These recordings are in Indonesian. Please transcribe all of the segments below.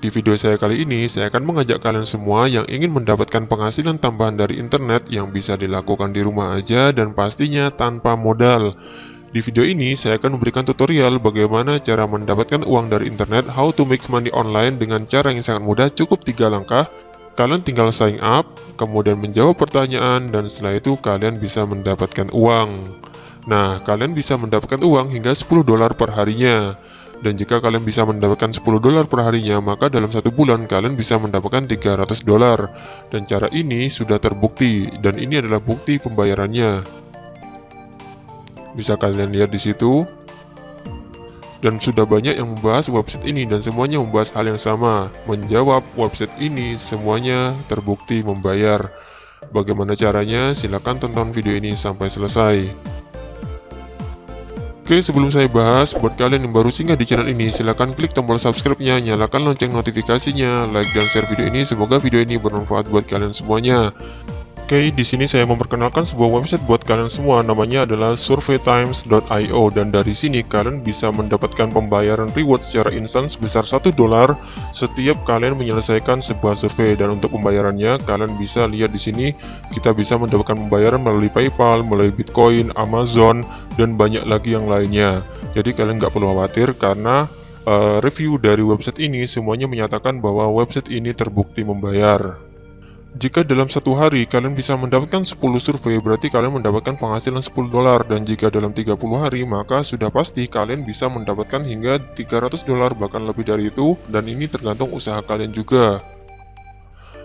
Di video saya kali ini, saya akan mengajak kalian semua yang ingin mendapatkan penghasilan tambahan dari internet yang bisa dilakukan di rumah aja dan pastinya tanpa modal. Di video ini, saya akan memberikan tutorial bagaimana cara mendapatkan uang dari internet, how to make money online dengan cara yang sangat mudah, cukup 3 langkah. Kalian tinggal sign up, kemudian menjawab pertanyaan, dan setelah itu kalian bisa mendapatkan uang. Nah, kalian bisa mendapatkan uang hingga $10 per harinya. Dan jika kalian bisa mendapatkan $10 per harinya, maka dalam 1 bulan kalian bisa mendapatkan $300. Dan cara ini sudah terbukti, dan ini adalah bukti pembayarannya. Bisa kalian lihat di situ. Dan sudah banyak yang membahas website ini, dan semuanya membahas hal yang sama. Menjawab website ini semuanya terbukti membayar. Bagaimana caranya? Silahkan tonton video ini sampai selesai. Oke, sebelum saya bahas, buat kalian yang baru singgah di channel ini, silahkan klik tombol subscribe-nya, nyalakan lonceng notifikasinya, like dan share video ini. Semoga video ini bermanfaat buat kalian semuanya. Oke, di sini saya memperkenalkan sebuah website buat kalian semua, namanya adalah surveytimes.io, dan dari sini kalian bisa mendapatkan pembayaran reward secara instan sebesar $1 setiap kalian menyelesaikan sebuah survei. Dan untuk pembayarannya kalian bisa lihat di sini, kita bisa mendapatkan pembayaran melalui PayPal, melalui Bitcoin, Amazon, dan banyak lagi yang lainnya. Jadi kalian nggak perlu khawatir karena review dari website ini semuanya menyatakan bahwa website ini terbukti membayar. Jika dalam 1 hari kalian bisa mendapatkan 10 survei, berarti kalian mendapatkan penghasilan $10. Dan jika dalam 30 hari, maka sudah pasti kalian bisa mendapatkan hingga $300, bahkan lebih dari itu. Dan ini tergantung usaha kalian juga.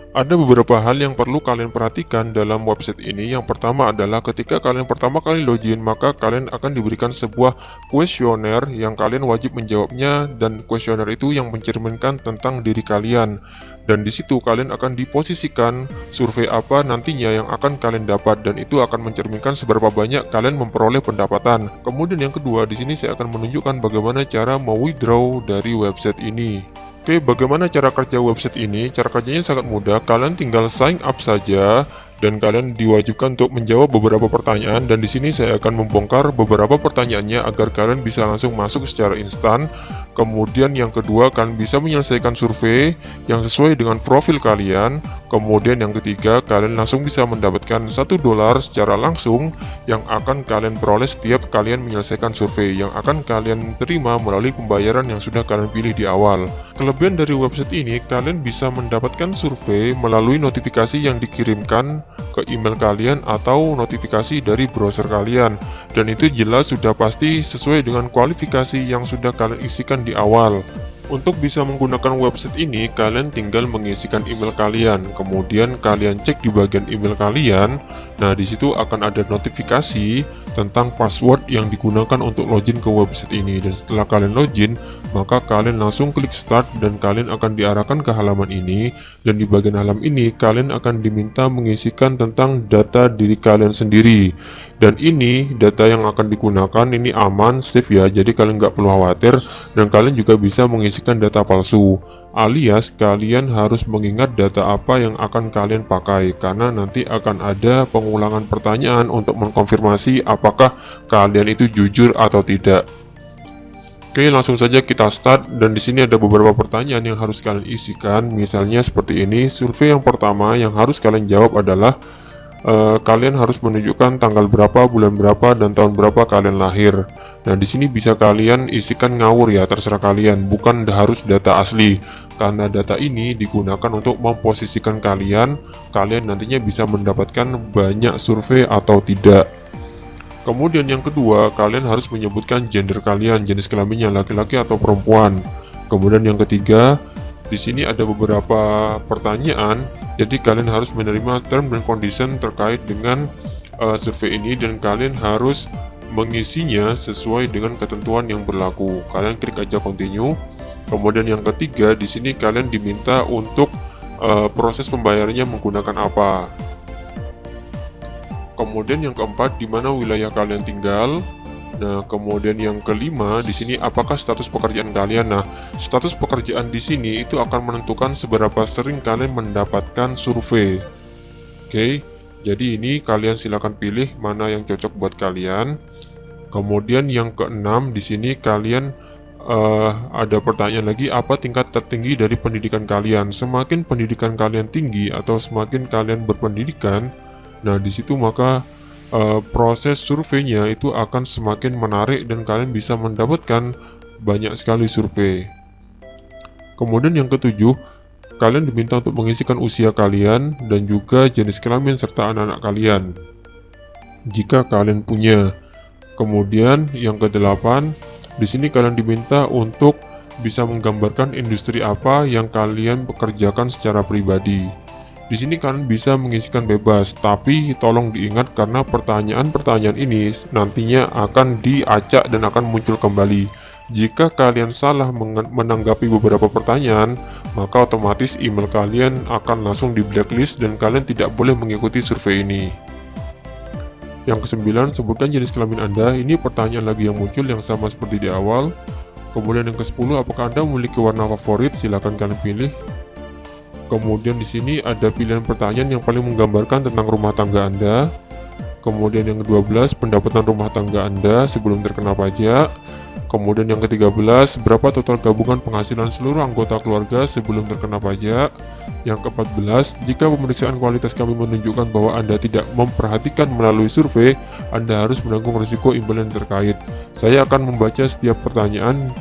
Ada beberapa hal yang perlu kalian perhatikan dalam website ini. Yang pertama adalah ketika kalian pertama kali login, maka kalian akan diberikan sebuah kuesioner yang kalian wajib menjawabnya, dan kuesioner itu yang mencerminkan tentang diri kalian. Dan di situ kalian akan diposisikan survei apa nantinya yang akan kalian dapat, dan itu akan mencerminkan seberapa banyak kalian memperoleh pendapatan. Kemudian yang kedua, di sini saya akan menunjukkan bagaimana cara mau-withdraw dari website ini. Oke, bagaimana cara kerja website ini? Cara kerjanya sangat mudah, kalian tinggal sign up saja dan kalian diwajibkan untuk menjawab beberapa pertanyaan, dan di sini saya akan membongkar beberapa pertanyaannya agar kalian bisa langsung masuk secara instan. Kemudian yang kedua, kalian bisa menyelesaikan survei yang sesuai dengan profil kalian. Kemudian yang ketiga, kalian langsung bisa mendapatkan $1 secara langsung yang akan kalian peroleh setiap kalian menyelesaikan survei, yang akan kalian terima melalui pembayaran yang sudah kalian pilih di awal. Kelebihan dari website ini, kalian bisa mendapatkan survei melalui notifikasi yang dikirimkan ke email kalian atau notifikasi dari browser kalian, dan itu jelas sudah pasti sesuai dengan kualifikasi yang sudah kalian isikan di awal. Untuk bisa menggunakan website ini, kalian tinggal mengisikan email kalian, kemudian kalian cek di bagian email kalian. Nah, di situ akan ada notifikasi tentang password yang digunakan untuk login ke website ini. Dan setelah kalian login, maka kalian langsung klik start dan kalian akan diarahkan ke halaman ini. Dan di bagian halaman ini, kalian akan diminta mengisikan tentang data diri kalian sendiri. Dan ini data yang akan digunakan ini aman, safe ya, jadi kalian nggak perlu khawatir. Dan kalian juga bisa mengisikan data palsu, alias kalian harus mengingat data apa yang akan kalian pakai, karena nanti akan ada pengulangan pertanyaan untuk mengkonfirmasi apakah kalian itu jujur atau tidak. Oke, langsung saja kita start. Dan di sini ada beberapa pertanyaan yang harus kalian isikan. Misalnya seperti ini. Survei yang pertama yang harus kalian jawab adalah kalian harus menunjukkan tanggal berapa, bulan berapa, dan tahun berapa kalian lahir. Nah, di sini bisa kalian isikan ngawur ya, terserah kalian, bukan harus data asli. Karena data ini digunakan untuk memposisikan kalian nantinya bisa mendapatkan banyak survei atau tidak. Kemudian yang kedua, kalian harus menyebutkan gender kalian, jenis kelaminnya laki-laki atau perempuan. Kemudian yang ketiga, di sini ada beberapa pertanyaan. Jadi kalian harus menerima term dan condition terkait dengan survei ini, dan kalian harus mengisinya sesuai dengan ketentuan yang berlaku. Kalian klik aja continue. Kemudian yang ketiga, di sini kalian diminta untuk proses pembayarannya menggunakan apa. Kemudian yang keempat, di mana wilayah kalian tinggal. Nah, kemudian yang kelima, di sini apakah status pekerjaan kalian. Nah, status pekerjaan di sini itu akan menentukan seberapa sering kalian mendapatkan survei. Oke, jadi ini kalian silakan pilih mana yang cocok buat kalian. Kemudian yang keenam, di sini kalian ada pertanyaan lagi, apa tingkat tertinggi dari pendidikan kalian? Semakin pendidikan kalian tinggi atau semakin kalian berpendidikan, nah di situ maka proses surveinya itu akan semakin menarik dan kalian bisa mendapatkan banyak sekali survei. Kemudian yang ketujuh, kalian diminta untuk mengisikan usia kalian dan juga jenis kelamin serta anak-anak kalian jika kalian punya. Kemudian yang kedelapan, di sini kalian diminta untuk bisa menggambarkan industri apa yang kalian pekerjakan secara pribadi. Di sini kalian bisa mengisikan bebas, tapi tolong diingat karena pertanyaan-pertanyaan ini nantinya akan diacak dan akan muncul kembali. Jika kalian salah menanggapi beberapa pertanyaan, maka otomatis email kalian akan langsung di blacklist dan kalian tidak boleh mengikuti survei ini. Yang kesembilan, sebutkan jenis kelamin Anda. Ini pertanyaan lagi yang muncul yang sama seperti di awal. Kemudian yang ke-10, apakah Anda memiliki warna favorit? Silakan kalian pilih. Kemudian di sini ada pilihan pertanyaan yang paling menggambarkan tentang rumah tangga Anda. Kemudian yang ke-12, pendapatan rumah tangga Anda sebelum terkena pajak. Kemudian yang ke-13, berapa total gabungan penghasilan seluruh anggota keluarga sebelum terkena pajak. Yang ke-14, jika pemeriksaan kualitas kami menunjukkan bahwa Anda tidak memperhatikan melalui survei, Anda harus menanggung risiko imbalan terkait. Saya akan membaca setiap pertanyaan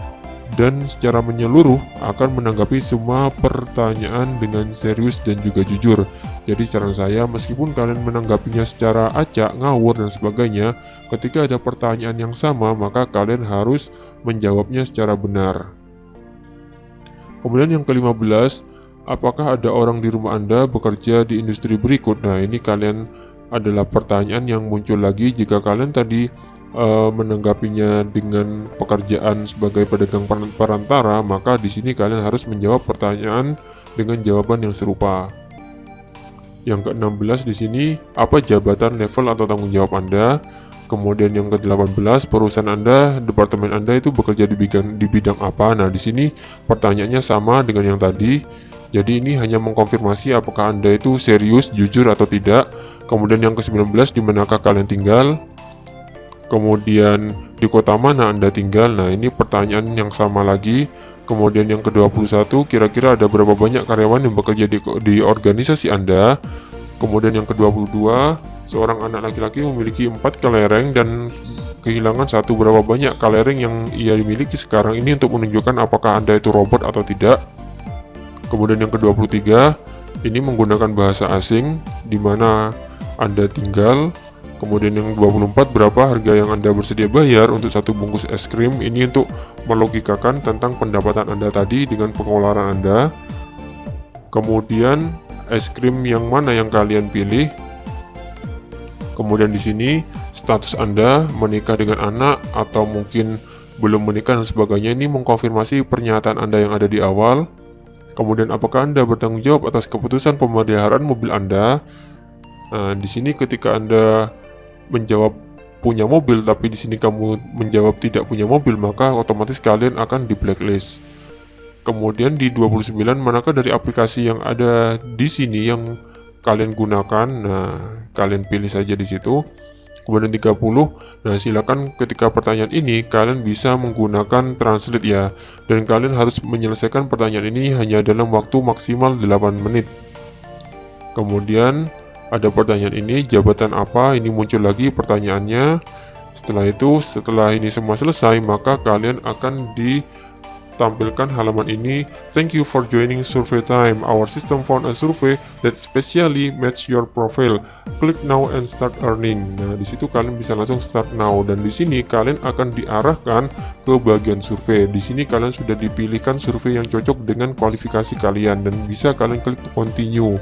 dan secara menyeluruh akan menanggapi semua pertanyaan dengan serius dan juga jujur. Jadi saran saya, meskipun kalian menanggapinya secara acak, ngawur dan sebagainya, ketika ada pertanyaan yang sama, maka kalian harus menjawabnya secara benar. Kemudian yang ke-15, apakah ada orang di rumah Anda bekerja di industri berikut? Nah, ini kalian adalah pertanyaan yang muncul lagi jika kalian tadi menanggapinya dengan pekerjaan sebagai pedagang perantara, maka di sini kalian harus menjawab pertanyaan dengan jawaban yang serupa. Yang ke-16 di sini, apa jabatan, level atau tanggung jawab Anda? Kemudian yang ke-18, perusahaan Anda, departemen Anda itu bekerja di bidang apa? Nah, di sini pertanyaannya sama dengan yang tadi. Jadi ini hanya mengkonfirmasi apakah Anda itu serius, jujur atau tidak. Kemudian yang ke-19, di manakah kalian tinggal? Kemudian di kota mana Anda tinggal? Nah, ini pertanyaan yang sama lagi. Kemudian yang ke-21, kira-kira ada berapa banyak karyawan yang bekerja di organisasi Anda? Kemudian yang ke-22, seorang anak laki-laki memiliki 4 kelereng dan kehilangan satu. Berapa banyak kelereng yang ia miliki sekarang ini untuk menunjukkan apakah Anda itu robot atau tidak? Kemudian yang ke-23, ini menggunakan bahasa asing di mana Anda tinggal. Kemudian yang 24, berapa harga yang Anda bersedia bayar untuk satu bungkus es krim? Ini untuk melogikakan tentang pendapatan Anda tadi dengan pengeluaran Anda. Kemudian es krim yang mana yang kalian pilih? Kemudian di sini status Anda menikah dengan anak atau mungkin belum menikah dan sebagainya. Ini mengkonfirmasi pernyataan Anda yang ada di awal. Kemudian apakah Anda bertanggung jawab atas keputusan pemeliharaan mobil Anda? Nah, di sini ketika Anda menjawab punya mobil, tapi di sini kamu menjawab tidak punya mobil, maka otomatis kalian akan di blacklist. Kemudian di 29, manakah dari aplikasi yang ada di sini yang kalian gunakan? Nah, kalian pilih saja di situ. Kemudian 30, nah silakan ketika pertanyaan ini kalian bisa menggunakan translate ya, dan kalian harus menyelesaikan pertanyaan ini hanya dalam waktu maksimal 8 menit. Kemudian ada pertanyaan ini, jabatan apa? Ini muncul lagi pertanyaannya. Setelah itu, setelah ini semua selesai, maka kalian akan ditampilkan halaman ini. Thank you for joining survey time. Our system found a survey that specially match your profile. Click now and start earning. Nah, di situ kalian bisa langsung start now, dan di sini kalian akan diarahkan ke bagian survei. Di sini kalian sudah dipilihkan survei yang cocok dengan kualifikasi kalian dan bisa kalian klik continue.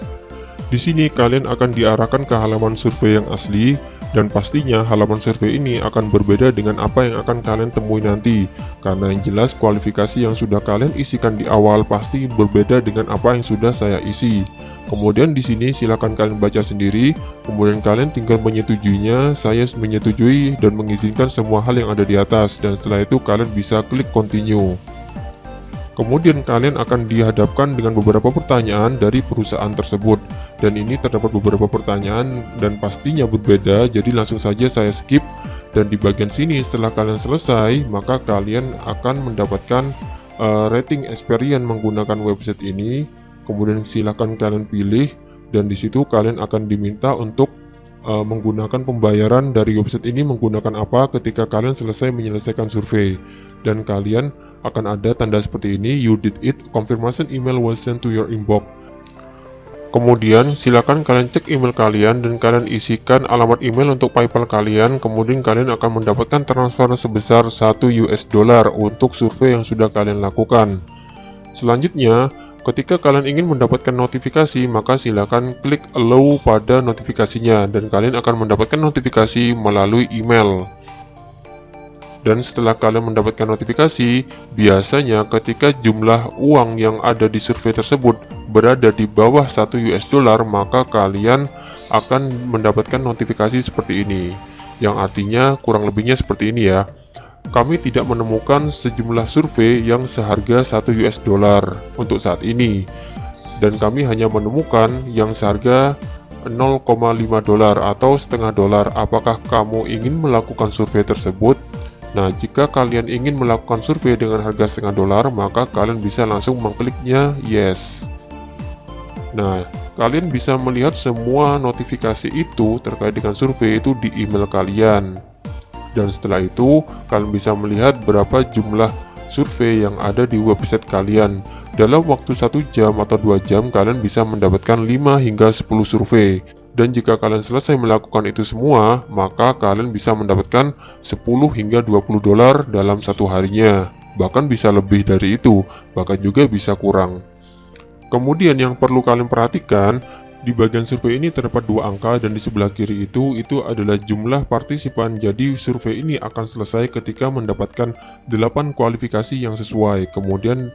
Di sini kalian akan diarahkan ke halaman survei yang asli, dan pastinya halaman survei ini akan berbeda dengan apa yang akan kalian temui nanti, karena yang jelas kualifikasi yang sudah kalian isikan di awal pasti berbeda dengan apa yang sudah saya isi. Kemudian di sini silakan kalian baca sendiri, kemudian kalian tinggal menyetujuinya. Saya menyetujui dan mengizinkan semua hal yang ada di atas, dan setelah itu kalian bisa klik continue. Kemudian kalian akan dihadapkan dengan beberapa pertanyaan dari perusahaan tersebut, dan ini terdapat beberapa pertanyaan dan pastinya berbeda, jadi langsung saja saya skip Dan di bagian sini setelah kalian selesai, maka kalian akan mendapatkan rating experience menggunakan website ini. Kemudian silahkan kalian pilih, dan di situ kalian akan diminta untuk menggunakan pembayaran dari website ini menggunakan apa ketika kalian selesai menyelesaikan survei. Dan kalian akan ada tanda seperti ini, you did it, confirmation email was sent to your inbox. Kemudian silakan kalian cek email kalian dan kalian isikan alamat email untuk PayPal kalian. Kemudian kalian akan mendapatkan transfer sebesar $1 untuk survei yang sudah kalian lakukan. Selanjutnya, ketika kalian ingin mendapatkan notifikasi, maka silakan klik allow pada notifikasinya dan kalian akan mendapatkan notifikasi melalui email. Dan setelah kalian mendapatkan notifikasi, biasanya ketika jumlah uang yang ada di survei tersebut berada di bawah $1, maka kalian akan mendapatkan notifikasi seperti ini. Yang artinya kurang lebihnya seperti ini ya. Kami tidak menemukan sejumlah survei yang seharga $1 untuk saat ini. Dan kami hanya menemukan yang seharga $0,5 atau setengah dolar. Apakah kamu ingin melakukan survei tersebut? Nah, jika kalian ingin melakukan survei dengan harga setengah dolar, maka kalian bisa langsung mengkliknya yes. Nah, kalian bisa melihat semua notifikasi itu terkait dengan survei itu di email kalian. Dan setelah itu, kalian bisa melihat berapa jumlah survei yang ada di website kalian. Dalam waktu 1 jam atau 2 jam, kalian bisa mendapatkan 5 hingga 10 survei. Dan jika kalian selesai melakukan itu semua, maka kalian bisa mendapatkan 10 hingga $20 dalam satu harinya. Bahkan bisa lebih dari itu, bahkan juga bisa kurang. Kemudian yang perlu kalian perhatikan, di bagian survei ini terdapat 2 angka dan di sebelah kiri itu adalah jumlah partisipan. Jadi survei ini akan selesai ketika mendapatkan 8 kualifikasi yang sesuai. Kemudian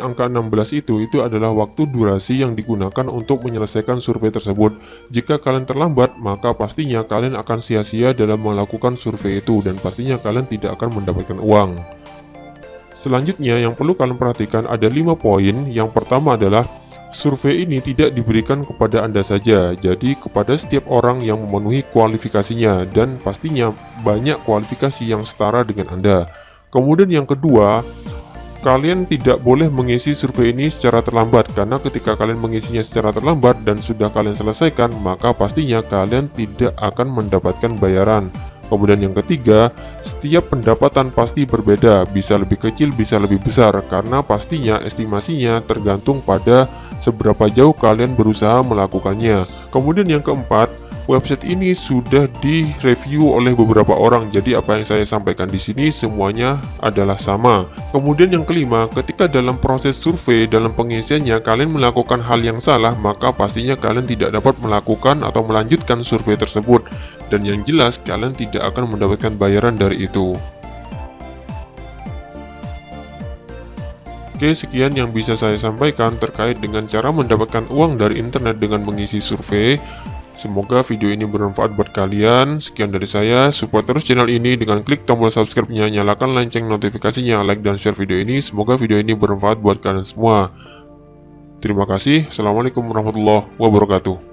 angka 16 itu adalah waktu durasi yang digunakan untuk menyelesaikan survei tersebut. Jika kalian terlambat, maka pastinya kalian akan sia-sia dalam melakukan survei itu dan pastinya kalian tidak akan mendapatkan uang. Selanjutnya yang perlu kalian perhatikan ada 5 poin. Yang pertama adalah survei ini tidak diberikan kepada Anda saja, jadi kepada setiap orang yang memenuhi kualifikasinya dan pastinya banyak kualifikasi yang setara dengan Anda. Kemudian yang kedua, kalian tidak boleh mengisi survei ini secara terlambat, karena ketika kalian mengisinya secara terlambat dan sudah kalian selesaikan, maka pastinya kalian tidak akan mendapatkan bayaran. Kemudian yang ketiga, setiap pendapatan pasti berbeda, bisa lebih kecil, bisa lebih besar, karena pastinya estimasinya tergantung pada seberapa jauh kalian berusaha melakukannya. Kemudian yang keempat, website ini sudah direview oleh beberapa orang, jadi apa yang saya sampaikan di sini semuanya adalah sama. Kemudian yang kelima, ketika dalam proses survei, dalam pengisiannya kalian melakukan hal yang salah, maka pastinya kalian tidak dapat melakukan atau melanjutkan survei tersebut. Dan yang jelas, kalian tidak akan mendapatkan bayaran dari itu. Oke, sekian yang bisa saya sampaikan terkait dengan cara mendapatkan uang dari internet dengan mengisi survei. Semoga video ini bermanfaat buat kalian. Sekian dari saya, support terus channel ini dengan klik tombol subscribe-nya, nyalakan lonceng notifikasinya, like dan share video ini. Semoga video ini bermanfaat buat kalian semua. Terima kasih. Assalamualaikum warahmatullahi wabarakatuh.